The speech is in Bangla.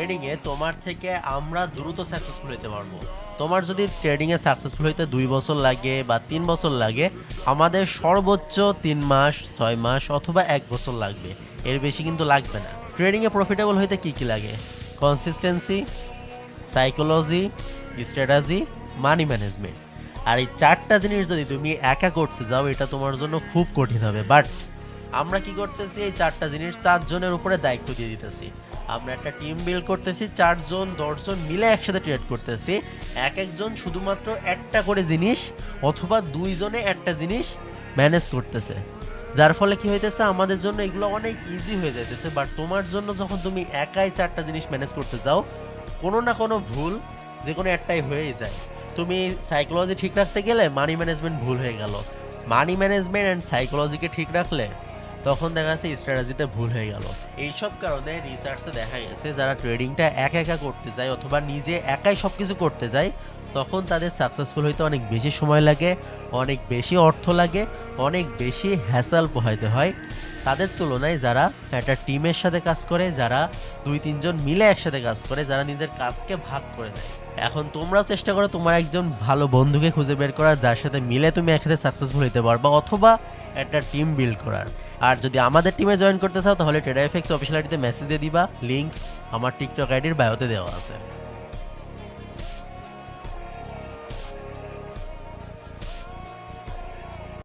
ট্রেডিং এ তোমার থেকে আমরা দ্রুত সাকসেসফুল হতে পারবো। তোমার যদি ট্রেডিং এ সাকসেসফুল হইতে 2 বছর লাগে বা 3 বছর লাগে, আমাদের সর্বোচ্চ 3 মাস, 6 মাস অথবা 1 বছর লাগবে, এর বেশি কিন্তু লাগবে না। ট্রেডিং এ প্রফিটেবল হইতে কি কি লাগে? Consistency, psychology, strategy, money management. আর এই 4টা জিনিস যদি তুমি একা করতে যাও, এটা তোমার জন্য খুব কঠিন হবে। বাট আমরা কি করতেছি, এই 4টা জিনিস 4 জনের উপরে দায়িত্ব দিয়ে দিতেছি। আমরা একটা টিম বিল্ড করতেছি, 4 জন 10 জন মিলে একসাথে ট্রেড করতেছি। এক একজন শুধুমাত্র একটা করে জিনিস অথবা 2 জনে একটা জিনিস ম্যানেজ করতেছে, যার ফলে কি হইতেছে, আমাদের জন্য এগুলো অনেক ইজি হয়ে যাইতেছে। বাট তোমার জন্য যখন তুমি একাই 4টা জিনিস ম্যানেজ করতে যাও, কোনো না কোনো ভুল যে কোনো একটাই হয়েই যায়। তুমি সাইকোলজি ঠিক রাখতে গেলে মানি ম্যানেজমেন্ট ভুল হয়ে গেল, মানি ম্যানেজমেন্ট অ্যান্ড সাইকোলজিকে ঠিক রাখলে তখন দেখা যাচ্ছে স্ট্র্যাটেজিতে ভুল হয়ে গেল। এইসব কারণে রিসার্চে দেখা গেছে যারা ট্রেডিংটা একা একা করতে যায় অথবা নিজে একাই সব কিছু করতে যায়, তখন তাদের সাকসেসফুল হইতে অনেক বেশি সময় লাগে, অনেক বেশি অর্থ লাগে, অনেক বেশি হ্যাসেল পোহাইতে হয় তাদের তুলনায় যারা একটা টিমের সাথে কাজ করে, যারা 2-3 জন মিলে একসাথে কাজ করে, যারা নিজের কাজকে ভাগ করে দেয়। এখন তোমরাও চেষ্টা করো তোমার একজন ভালো বন্ধুকে খুঁজে বের করার, যার সাথে মিলে তুমি একসাথে সাকসেসফুল হতে পারবা, অথবা একটা টিম বিল্ড করার। আর যদি আমাদের টিমে জয়েন করতে চাও, তাহলে ট্রেডার এফএক্স অফিসিয়াল আইডিতে মেসেজ দিয়ে দিবা, লিঙ্ক আমার টিকটক আইডির বায়োতে দেওয়া আছে।